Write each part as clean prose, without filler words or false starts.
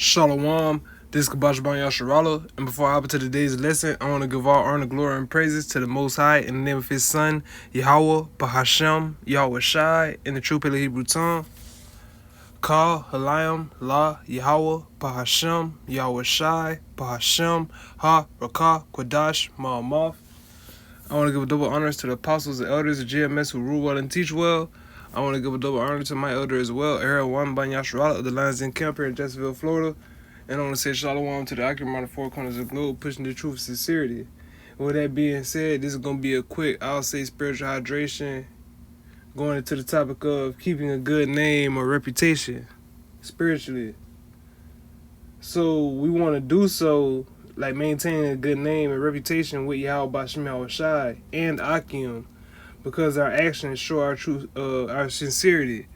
Shalom, this is Kabash Yasharala, and before I hop into today's lesson, I want to give all honor, glory, and praises to the Most High in the name of His Son, Yahweh, Bahashem, Yahweh Shai, in the true Paleo Hebrew tongue. Ka, Halayim, La, Yahweh, Bahashem, Yahweh Shai, Bahashem, Ha, Rakah, Quadash, Ma'amath. I want to give a double honors to the apostles and elders of GMS who rule well and teach well. I want to give a double honor to my elder as well, Aaron Juan Banyasharala of the Lions Den Camp here in Jacksonville, Florida. And I want to say shalom to the Akim on the four corners of the globe, pushing the truth with sincerity. With that being said, this is going to be a quick, I'll say, spiritual hydration, going into the topic of keeping a good name or reputation spiritually. So we want to do so, like maintaining a good name and reputation with Yahweh Bashem Yahweh Shai and Akim, because our actions show our sincerity.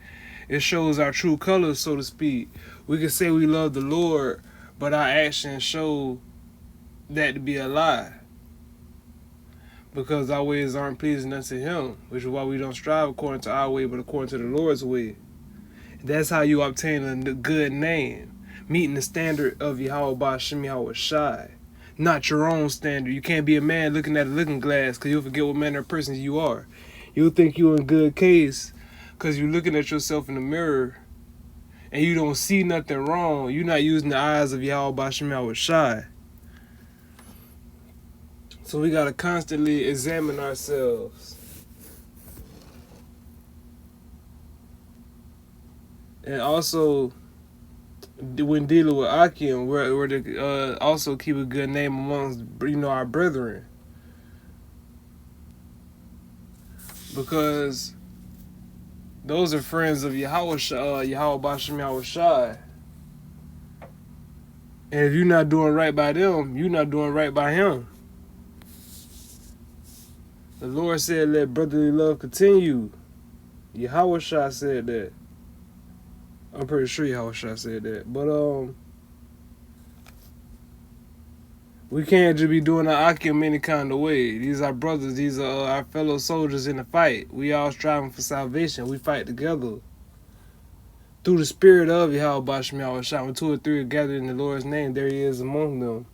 It shows our true colors, so to speak. We can say we love the Lord, but our actions show that to be a lie, because our ways aren't pleasing unto Him, which is why we don't strive according to our way, but according to the Lord's way. That's how you obtain a good name, meeting the standard of Yahweh Bashem Yahweh Shai, not your own standard. You can't be a man looking at a looking glass, because you'll forget what manner of person you are. You'll think you're in good case because you're looking at yourself in the mirror and you don't see nothing wrong. You're not using the eyes of Yahweh Bashem Yahweh Shai. So we got to constantly examine ourselves. And also, when dealing with Akim, we're to also keep a good name amongst our brethren. Because those are friends of Yahweh Bashem Yahweh Shai. And if you're not doing right by them, you're not doing right by Him. The Lord said, let brotherly love continue. Yahweh Shai said that. I'm pretty sure Yahweh Shai said that. But we can't just be doing our Akim any kind of way. These are brothers. These are our fellow soldiers in the fight. We all striving for salvation. We fight together. Through the spirit of Yahweh Bashem Yahweh Shai, when 2 or 3 are gathered in the Lord's name, there He is among them.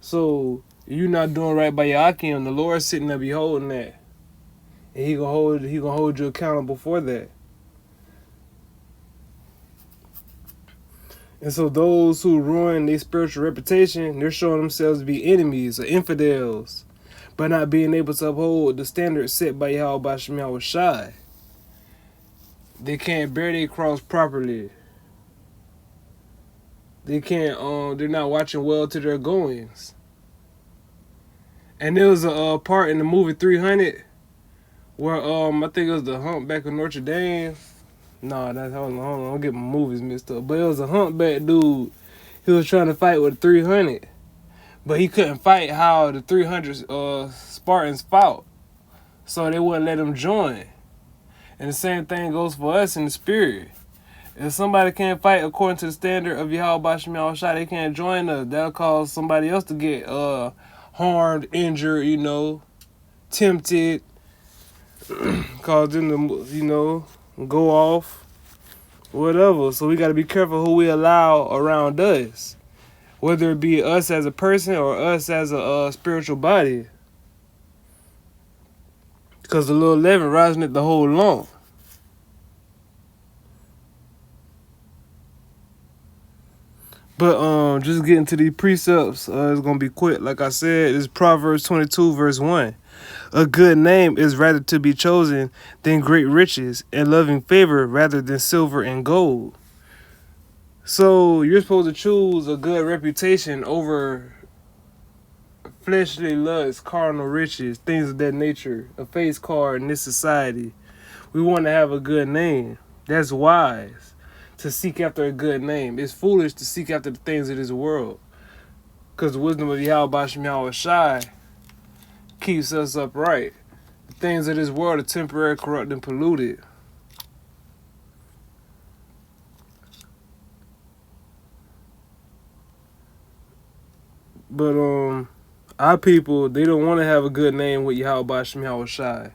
So, you're not doing right by your Akim, the Lord's sitting there beholding that. And He gonna hold you accountable for that. And so those who ruin their spiritual reputation, they're showing themselves to be enemies or infidels by not being able to uphold the standards set by Yahweh Bashem Yahweh Shai. They can't bear their cross properly. They can't, they're not watching well to their goings. And there was a part in the movie 300 where, I think it was the Humpback of Notre Dame. Nah, hold on, don't get my movies mixed up. But it was a humpback dude. He was trying to fight with 300. But he couldn't fight how the 300 Spartans fought. So they wouldn't let him join. And the same thing goes for us in the spirit. If somebody can't fight according to the standard of Yahweh Bashem Yahweh Shai, they can't join us. That'll cause somebody else to get harmed, injured, tempted. Cause them to, go off. Whatever. So we got to be careful who we allow around us. Whether it be us as a person or us as a spiritual body. Because the little leaven rising at the whole lump. But just getting to these precepts, it's going to be quick. Like I said, it's Proverbs 22 verse 1. A good name is rather to be chosen than great riches, and loving favor rather than silver and gold. So you're supposed to choose a good reputation over fleshly lusts, carnal riches, things of that nature, a face card in this society. We want to have a good name. That's wise to seek after a good name. It's foolish to seek after the things of this world, because the wisdom of Yahweh Bashem Yahweh Shai keeps us upright. The things of this world are temporary, corrupt, and polluted. But our people, they don't want to have a good name with Yahweh Bashem Yahweh Shai.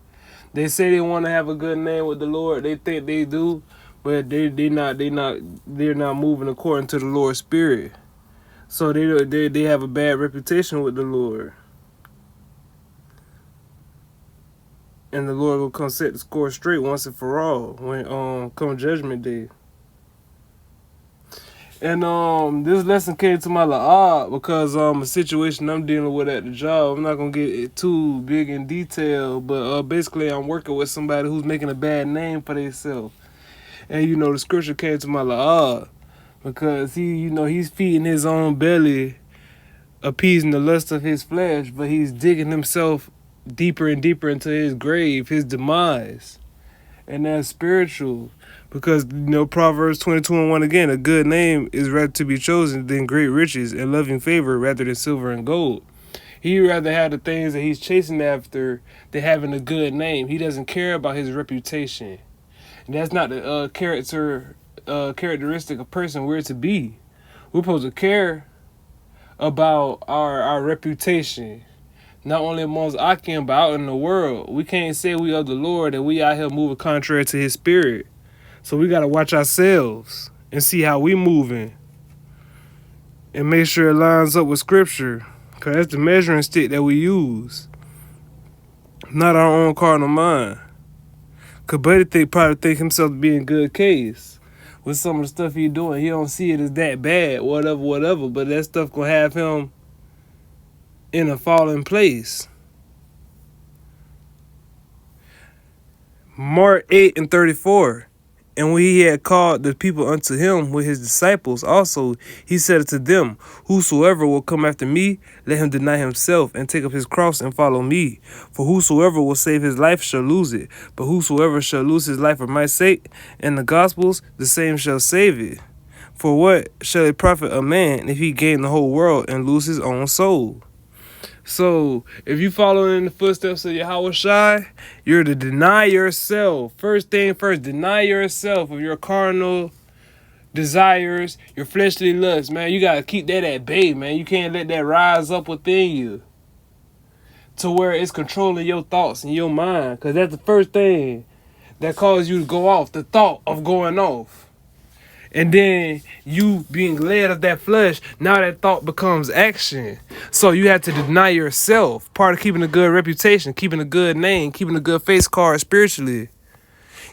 They say they want to have a good name with the Lord. They think they do, but they're not moving according to the Lord's spirit. So they have a bad reputation with the Lord. And the Lord will come set the score straight once and for all when come judgment day. And this lesson came to my la'ah because a situation I'm dealing with at the job. I'm not gonna get it too big in detail, but basically I'm working with somebody who's making a bad name for themselves. And the scripture came to my la'ah because he's feeding his own belly, appeasing the lust of his flesh, but he's digging himself deeper and deeper into his grave, his demise. And that's spiritual. Because, Proverbs 22:1 again, a good name is rather to be chosen than great riches, and loving favor rather than silver and gold. He'd rather have the things that he's chasing after than having a good name. He doesn't care about his reputation. And that's not the characteristic of person we're to be. We're supposed to care about our reputation. Not only amongst Akim, but out in the world. We can't say we of the Lord and we out here moving contrary to his spirit. So we got to watch ourselves and see how we moving. And make sure it lines up with scripture. Because that's the measuring stick that we use. Not our own carnal mind. Because Buddy probably think himself to be in good case. With some of the stuff he doing, he don't see it as that bad, whatever. But that stuff gonna have him in a fallen place. Mark 8:34. And when he had called the people unto him with his disciples also, he said unto them, whosoever will come after me, let him deny himself and take up his cross and follow me. For whosoever will save his life shall lose it. But whosoever shall lose his life for my sake and the gospel's, the same shall save it. For what shall it profit a man if he gain the whole world and lose his own soul? So, if you follow in the footsteps of Yahweh Shai, you're to deny yourself. First thing first, deny yourself of your carnal desires, your fleshly lusts, man. You got to keep that at bay, man. You can't let that rise up within you to where it's controlling your thoughts and your mind. Because that's the first thing that causes you to go off, the thought of going off. And then you being led of that flesh, now that thought becomes action. So you have to deny yourself. Part of keeping a good reputation, keeping a good name, keeping a good face card spiritually.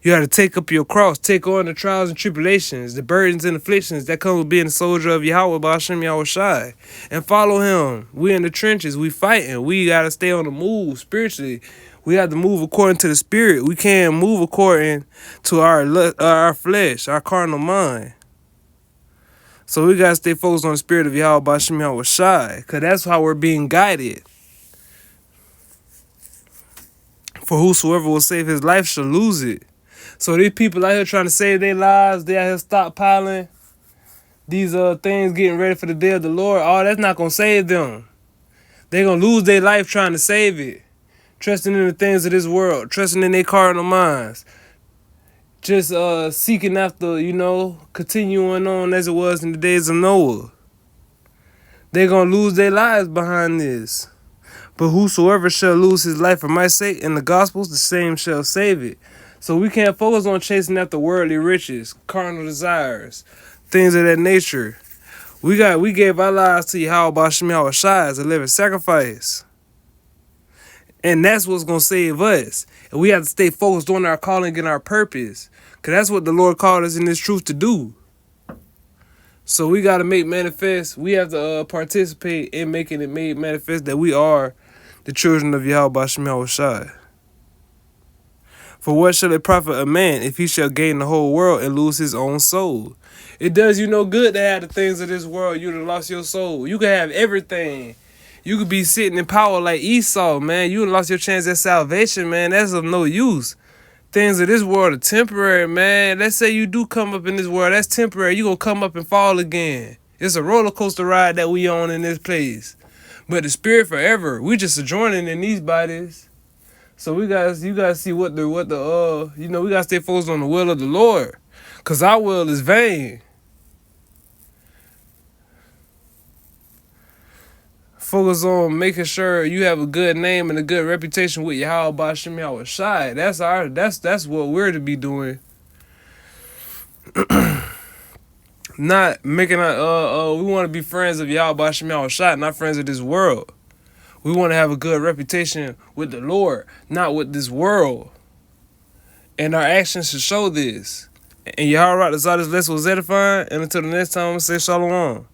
You have to take up your cross, take on the trials and tribulations, the burdens and afflictions that come with being a soldier of Yahweh, Ba'ashem Yahweh Shai. And follow him. We in the trenches, we fighting. We got to stay on the move spiritually. We have to move according to the spirit. We can't move according to our flesh, our carnal mind. So we got to stay focused on the spirit of Yahweh Ba'ashem Yahweh Shai, because that's how we're being guided. For whosoever will save his life shall lose it. So these people out here trying to save their lives, they out here stockpiling these things, getting ready for the day of the Lord. Oh, that's not going to save them. They're going to lose their life trying to save it. Trusting in the things of this world. Trusting in their carnal minds. Just seeking after, continuing on as it was in the days of Noah. They're going to lose their lives behind this. But whosoever shall lose his life for my sake and the gospel's, the same shall save it. So we can't focus on chasing after worldly riches, carnal desires, things of that nature. We gave our lives to Yahweh Ba'ashem Yahweh Shai as a living sacrifice. And that's what's going to save us. And we have to stay focused on our calling and our purpose. Because that's what the Lord called us in this truth to do. So we got to make manifest. We have to participate in making it made manifest that we are the children of Yahweh Ba'ashem Yahweh Shai. For what shall it profit a man if he shall gain the whole world and lose his own soul? It does you no good to have the things of this world. You'd have lost your soul. You can have everything. You could be sitting in power like Esau, man. You lost your chance at salvation, man. That's of no use. Things of this world are temporary, man. Let's say you do come up in this world. That's temporary. You're going to come up and fall again. It's a roller coaster ride that we on in this place. But the spirit forever. We just adjoining in these bodies. So you gotta see we gotta stay focused on the will of the Lord. Cause our will is vain. Focus on making sure you have a good name and a good reputation with Yahweh Ba'ashem Yahweh Shai. That's what we're to be doing. Not making we want to be friends of Yahweh Hashem Yahushua, not friends of this world. We want to have a good reputation with the Lord, not with this world. And our actions should show this. And Yahweh, this lesson was edifying. And until the next time, I'm going to say shalom.